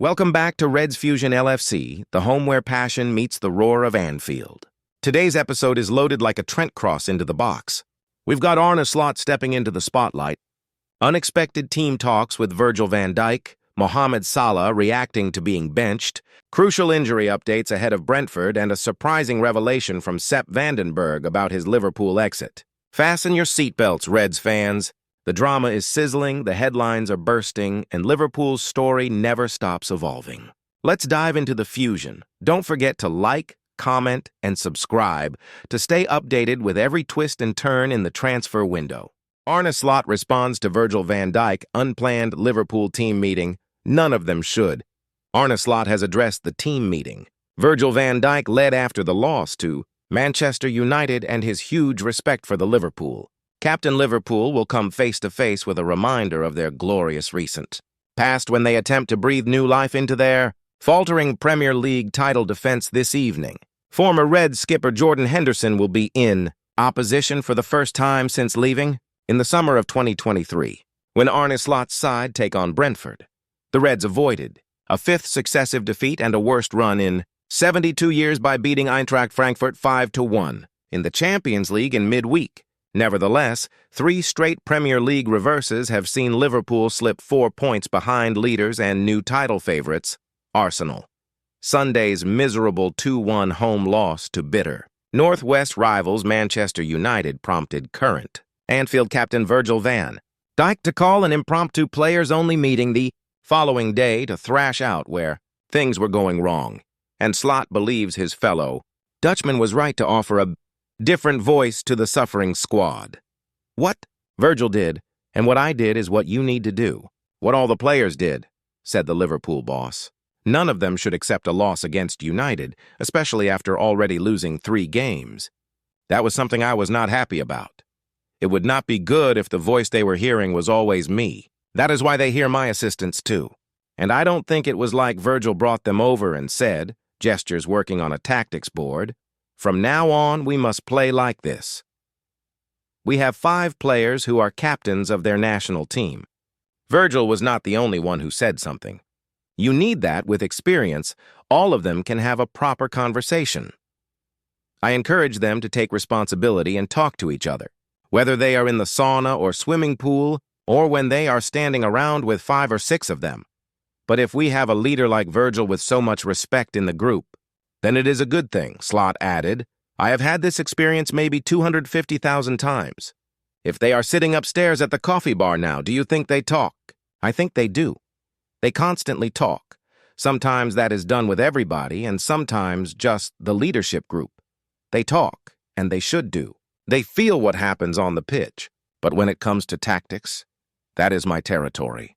Welcome back to Reds Fusion LFC, the home where passion meets the roar of Anfield. Today's episode is loaded like a Trent cross into the box. We've got Arne Slot stepping into the spotlight, unexpected team talks with Virgil van Dijk, Mohamed Salah reacting to being benched, crucial injury updates ahead of Brentford, and a surprising revelation from Sepp Vandenberg about his Liverpool exit. Fasten your seatbelts, Reds fans. The drama is sizzling, the headlines are bursting, and Liverpool's story never stops evolving. Let's dive into the fusion. Don't forget to like, comment, and subscribe to stay updated with every twist and turn in the transfer window. Arne Slot responds to Virgil van Dijk unplanned Liverpool team meeting. None of them should. Arne Slot has addressed the team meeting. Virgil van Dijk led after the loss to Manchester United and his huge respect for the Liverpool. Captain Liverpool will come face-to-face with a reminder of their glorious recent past when they attempt to breathe new life into their faltering Premier League title defense this evening. Former Reds skipper Jordan Henderson will be in opposition for the first time since leaving in the summer of 2023, when Arne Slot's side take on Brentford. The Reds avoided a fifth successive defeat and a worst run in 72 years by beating Eintracht Frankfurt 5-1 in the Champions League in midweek. Nevertheless, 3 straight Premier League reverses have seen Liverpool slip 4 points behind leaders and new title favorites, Arsenal. Sunday's miserable 2-1 home loss to bitter Northwest rivals Manchester United prompted current Anfield captain Virgil van Dijk to call an impromptu players-only meeting the following day to thrash out where things were going wrong. And Slot believes his fellow Dutchman was right to offer a different voice to the suffering squad. What Virgil did and what I did is what you need to do. What all the players did, said the Liverpool boss. None of them should accept a loss against United, especially after already losing 3 games. That was something I was not happy about. It would not be good if the voice they were hearing was always me. That is why they hear my assistants too. And I don't think it was like Virgil brought them over and said, gestures working on a tactics board, from now on we must play like this. We have 5 players who are captains of their national team. Virgil was not the only one who said something. You need that with experience. All of them can have a proper conversation. I encourage them to take responsibility and talk to each other, whether they are in the sauna or swimming pool, or when they are standing around with 5 or 6 of them. But if we have a leader like Virgil with so much respect in the group, then it is a good thing, Slot added. I have had this experience maybe 250,000 times. If they are sitting upstairs at the coffee bar now, do you think they talk? I think they do. They constantly talk. Sometimes that is done with everybody, and sometimes just the leadership group. They talk, and they should do. They feel what happens on the pitch. But when it comes to tactics, that is my territory.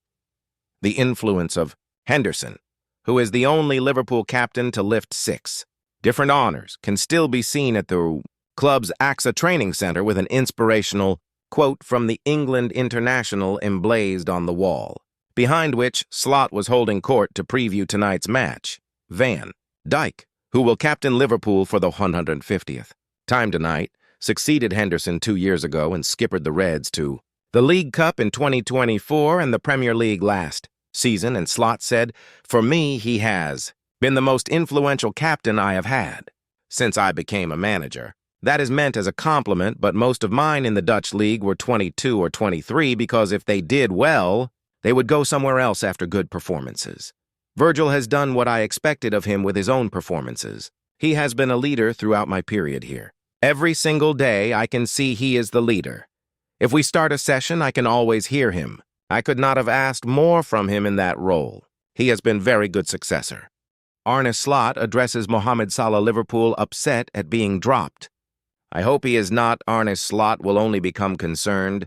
The influence of Henderson, who is the only Liverpool captain to lift 6 different honors, can still be seen at the club's AXA training center with an inspirational quote from the England international emblazoned on the wall, behind which Slot was holding court to preview tonight's match. Van Dijk, who will captain Liverpool for the 150th time tonight, succeeded Henderson 2 years ago and skippered the Reds to the League Cup in 2024 and the Premier League last season, and Slot said, "For me, he has been the most influential captain I have had since I became a manager." That is meant as a compliment, but most of mine in the Dutch league were 22 or 23 because if they did well, they would go somewhere else after good performances. Virgil has done what I expected of him with his own performances. He has been a leader throughout my period here. Every single day, I can see he is the leader. If we start a session, I can always hear him. I could not have asked more from him in that role. He has been very good successor. Arne Slot addresses Mohamed Salah Liverpool upset at being dropped. I hope he is not. Arne Slot will only become concerned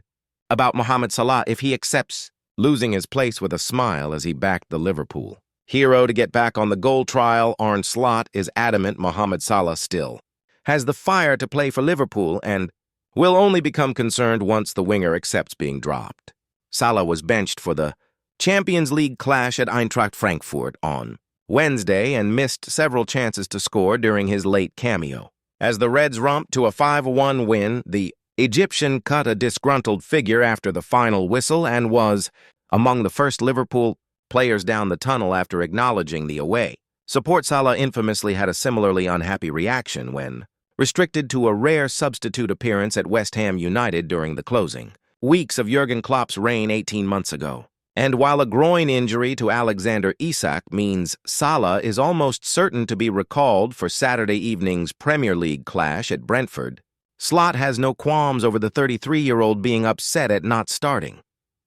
about Mohamed Salah if he accepts losing his place with a smile as he backed the Liverpool hero to get back on the goal trial. Arne Slot is adamant Mohamed Salah still has the fire to play for Liverpool and will only become concerned once the winger accepts being dropped. Salah was benched for the Champions League clash at Eintracht Frankfurt on Wednesday and missed several chances to score during his late cameo. As the Reds romped to a 5-1 win, the Egyptian cut a disgruntled figure after the final whistle and was among the first Liverpool players down the tunnel after acknowledging the away. Support Salah infamously had a similarly unhappy reaction when restricted to a rare substitute appearance at West Ham United during the closing weeks of Jurgen Klopp's reign 18 months ago. And while a groin injury to Alexander Isak means Salah is almost certain to be recalled for Saturday evening's Premier League clash at Brentford, Slot has no qualms over the 33-year-old being upset at not starting.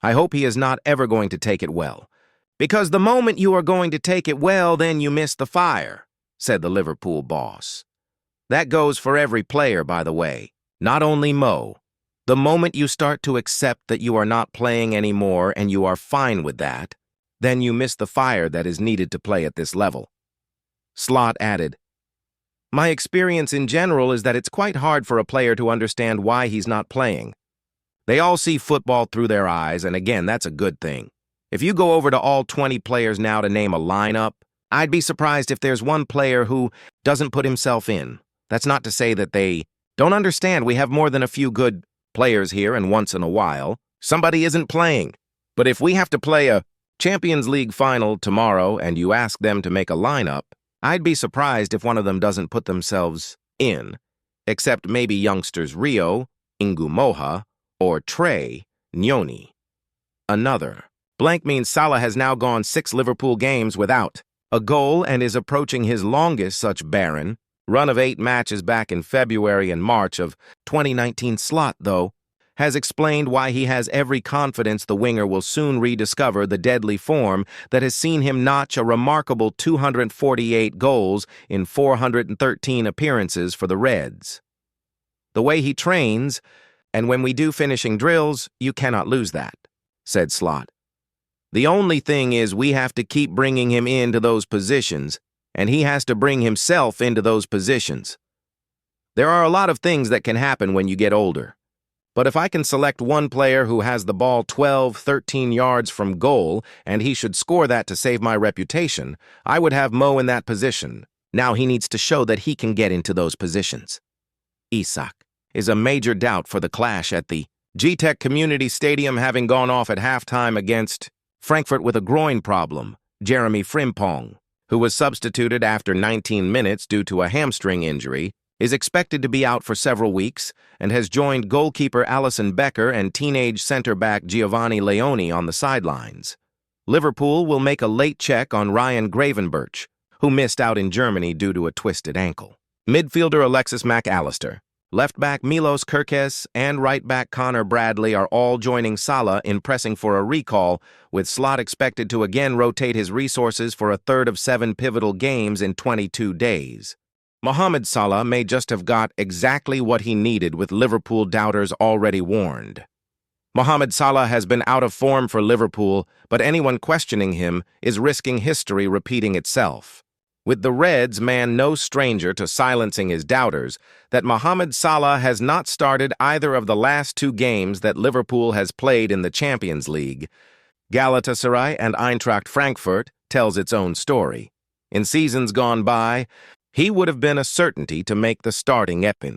I hope he is not ever going to take it well. Because the moment you are going to take it well, then you miss the fire, said the Liverpool boss. That goes for every player, by the way, not only Mo. The moment you start to accept that you are not playing anymore and you are fine with that, then you miss the fire that is needed to play at this level. Slot added, "My experience in general is that it's quite hard for a player to understand why he's not playing. They all see football through their eyes, and again, that's a good thing. If you go over to all 20 players now to name a lineup, I'd be surprised if there's one player who doesn't put himself in. That's not to say that they don't understand we have more than a few good players here, and once in a while, somebody isn't playing. But if we have to play a Champions League final tomorrow and you ask them to make a lineup, I'd be surprised if one of them doesn't put themselves in, except maybe youngsters Rio, Ngumoha, or Trey Nyoni. Another. Blank means Salah has now gone 6 Liverpool games without a goal and is approaching his longest such barren run of 8 matches back in February and March of 2019. Slot, though, has explained why he has every confidence the winger will soon rediscover the deadly form that has seen him notch a remarkable 248 goals in 413 appearances for the Reds. The way he trains, and when we do finishing drills, you cannot lose that, said Slot. The only thing is we have to keep bringing him into those positions, and he has to bring himself into those positions. There are a lot of things that can happen when you get older. But if I can select one player who has the ball 12, 13 yards from goal, and he should score that to save my reputation, I would have Mo in that position. Now he needs to show that he can get into those positions. Isak is a major doubt for the clash at the G-Tech Community Stadium, having gone off at halftime against Frankfurt with a groin problem. Jeremy Frimpong, who was substituted after 19 minutes due to a hamstring injury, is expected to be out for several weeks and has joined goalkeeper Alisson Becker and teenage center-back Giovanni Leone on the sidelines. Liverpool will make a late check on Ryan Gravenberch, who missed out in Germany due to a twisted ankle. Midfielder Alexis Mac Allister, left-back Milos Kerkez, and right-back Connor Bradley are all joining Salah in pressing for a recall, with Slot expected to again rotate his resources for a third of 7 pivotal games in 22 days. Mohamed Salah may just have got exactly what he needed, with Liverpool doubters already warned. Mohamed Salah has been out of form for Liverpool, but anyone questioning him is risking history repeating itself. With the Reds man no stranger to silencing his doubters, that Mohamed Salah has not started either of the last 2 games that Liverpool has played in the Champions League. Galatasaray and Eintracht Frankfurt tells its own story. In seasons gone by, he would have been a certainty to make the starting 11.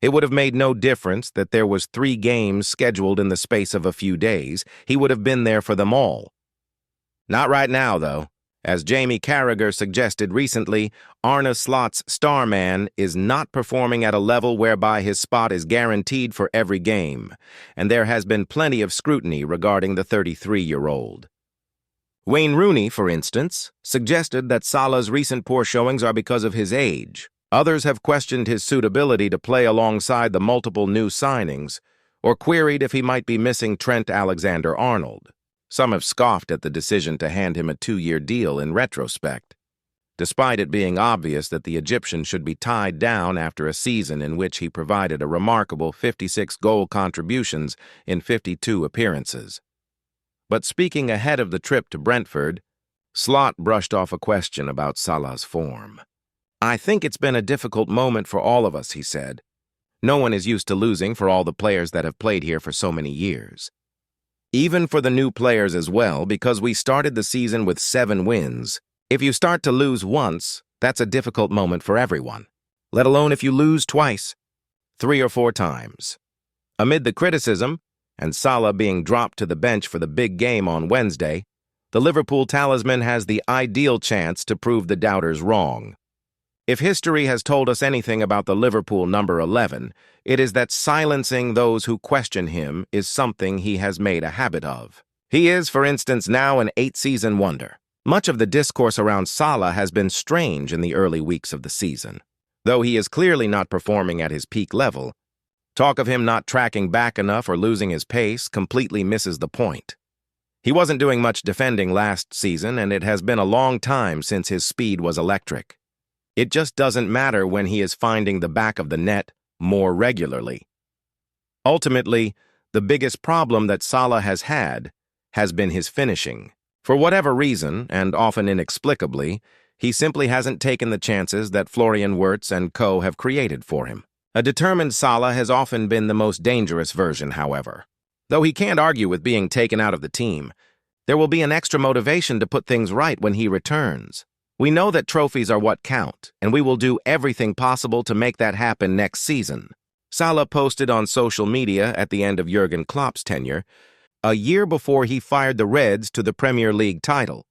It would have made no difference that there was 3 games scheduled in the space of a few days. He would have been there for them all. Not right now, though. As Jamie Carragher suggested recently, Arne Slot's starman is not performing at a level whereby his spot is guaranteed for every game, and there has been plenty of scrutiny regarding the 33-year-old. Wayne Rooney, for instance, suggested that Salah's recent poor showings are because of his age. Others have questioned his suitability to play alongside the multiple new signings, or queried if he might be missing Trent Alexander-Arnold. Some have scoffed at the decision to hand him a 2-year deal in retrospect, despite it being obvious that the Egyptian should be tied down after a season in which he provided a remarkable 56 goal contributions in 52 appearances. But speaking ahead of the trip to Brentford, Slot brushed off a question about Salah's form. "I think it's been a difficult moment for all of us," he said. "No one is used to losing for all the players that have played here for so many years. Even for the new players as well, because we started the season with 7 wins. If you start to lose once, that's a difficult moment for everyone, let alone if you lose twice, 3 or 4 times." Amid the criticism, and Salah being dropped to the bench for the big game on Wednesday, the Liverpool talisman has the ideal chance to prove the doubters wrong. If history has told us anything about the Liverpool number 11, it is that silencing those who question him is something he has made a habit of. He is, for instance, now an 8-season wonder. Much of the discourse around Salah has been strange in the early weeks of the season. Though he is clearly not performing at his peak level, talk of him not tracking back enough or losing his pace completely misses the point. He wasn't doing much defending last season, and it has been a long time since his speed was electric. It just doesn't matter when he is finding the back of the net more regularly. Ultimately, the biggest problem that Salah has had has been his finishing. For whatever reason, and often inexplicably, he simply hasn't taken the chances that Florian Wirtz and co. have created for him. A determined Salah has often been the most dangerous version, however. Though he can't argue with being taken out of the team, there will be an extra motivation to put things right when he returns. We know that trophies are what count, and we will do everything possible to make that happen next season. Salah posted on social media at the end of Jurgen Klopp's tenure, a year before he fired the Reds to the Premier League title.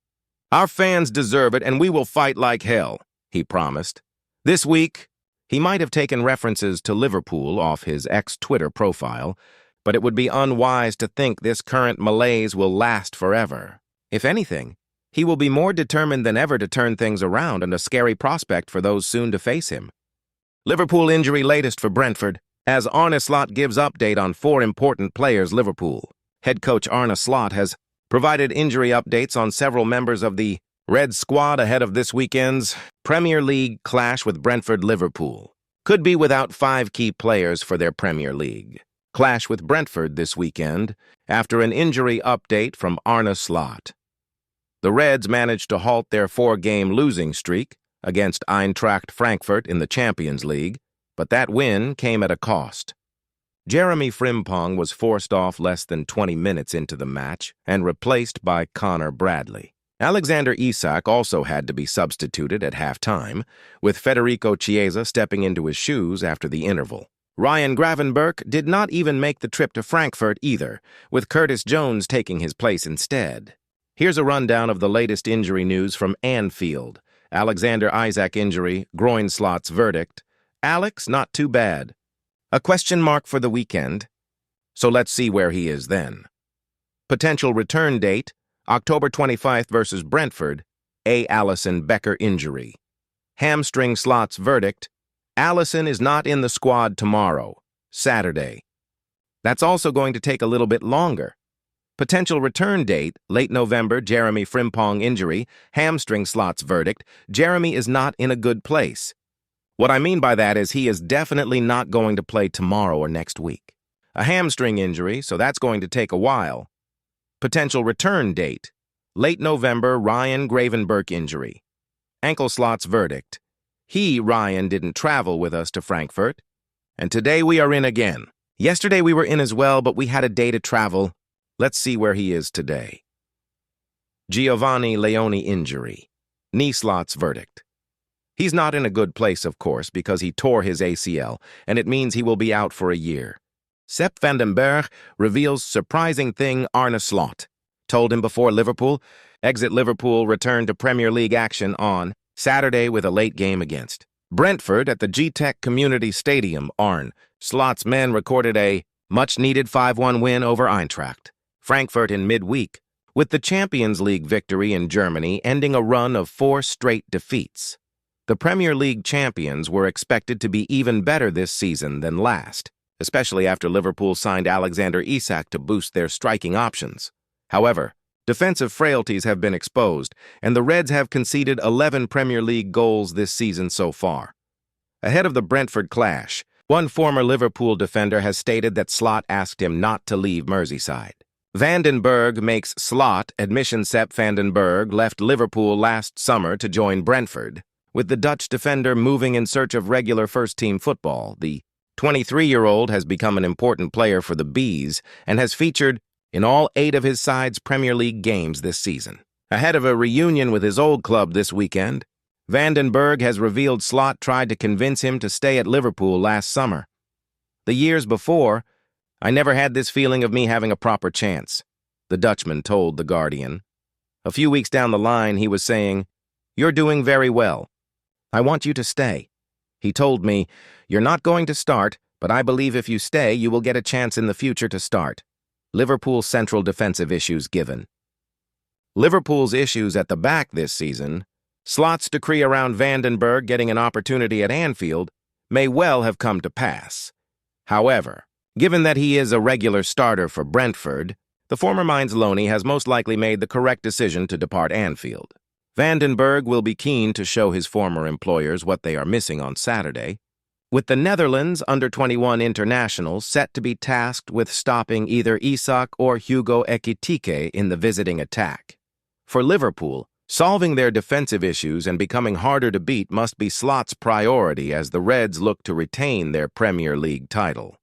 "Our fans deserve it, and we will fight like hell," he promised. This week, he might have taken references to Liverpool off his ex-Twitter profile, but it would be unwise to think this current malaise will last forever. If anything, he will be more determined than ever to turn things around, and a scary prospect for those soon to face him. Liverpool injury latest for Brentford, as Arne Slot gives update on 4 important players. Liverpool head coach Arne Slot has provided injury updates on several members of the Reds squad ahead of this weekend's Premier League clash with Brentford. Liverpool could be without 5 key players for their Premier League clash with Brentford this weekend after an injury update from Arne Slot. The Reds managed to halt their 4-game losing streak against Eintracht Frankfurt in the Champions League, but that win came at a cost. Jeremy Frimpong was forced off less than 20 minutes into the match and replaced by Connor Bradley. Alexander Isak also had to be substituted at halftime, with Federico Chiesa stepping into his shoes after the interval. Ryan Gravenberch did not even make the trip to Frankfurt either, with Curtis Jones taking his place instead. Here's a rundown of the latest injury news from Anfield. Alexander Isak injury, groin Slot's verdict. Alex, not too bad. A question mark for the weekend. So let's see where he is then. Potential return date, October 25th versus Brentford. A. Alisson Becker injury. Hamstring Slot's verdict. Alisson is not in the squad tomorrow, Saturday. That's also going to take a little bit longer. Potential return date, late November, Jeremy Frimpong injury, hamstring Slot's verdict. Jeremy is not in a good place. What I mean by that is he is definitely not going to play tomorrow or next week. A hamstring injury, so that's going to take a while. Potential return date, late November, Ryan Gravenberch injury. Ankle Slot's verdict. Ryan, didn't travel with us to Frankfurt, and today we are in again. Yesterday we were in as well, but we had a day to travel. Let's see where he is today. Giovanni Leone injury. Knee Slot's verdict. He's not in a good place, of course, because he tore his ACL, and it means he will be out for a year. Sepp Vandenberg reveals surprising thing Arne Slot told him before Liverpool. Exit Liverpool return to Premier League action on Saturday with a late game against Brentford at the G-Tech Community Stadium. Arne Slot's men recorded a much-needed 5-1 win over Eintracht Frankfurt in midweek, with the Champions League victory in Germany ending a run of 4 straight defeats. The Premier League champions were expected to be even better this season than last, especially after Liverpool signed Alexander Isak to boost their striking options. However, defensive frailties have been exposed, and the Reds have conceded 11 Premier League goals this season so far. Ahead of the Brentford clash, one former Liverpool defender has stated that Slot asked him not to leave Merseyside. Vandenberg makes Slot admission. Sepp Vandenberg left Liverpool last summer to join Brentford, with the Dutch defender moving in search of regular first-team football. The 23-year-old has become an important player for the Bees and has featured in all 8 of his side's Premier League games this season. Ahead of a reunion with his old club this weekend, Vandenberg has revealed Slot tried to convince him to stay at Liverpool last summer. The years before, "I never had this feeling of me having a proper chance," the Dutchman told The Guardian. A few weeks down the line, he was saying, "You're doing very well. I want you to stay." He told me, "You're not going to start, but I believe if you stay, you will get a chance in the future to start." Liverpool's central defensive issues given. Liverpool's issues at the back this season, Slot's decree around Vandenberg getting an opportunity at Anfield, may well have come to pass. However, given that he is a regular starter for Brentford, the former Mainz loanee has most likely made the correct decision to depart Anfield. Vandenberg will be keen to show his former employers what they are missing on Saturday, with the Netherlands under-21 internationals set to be tasked with stopping either Isak or Hugo Ekitike in the visiting attack. For Liverpool, solving their defensive issues and becoming harder to beat must be Slot's priority as the Reds look to retain their Premier League title.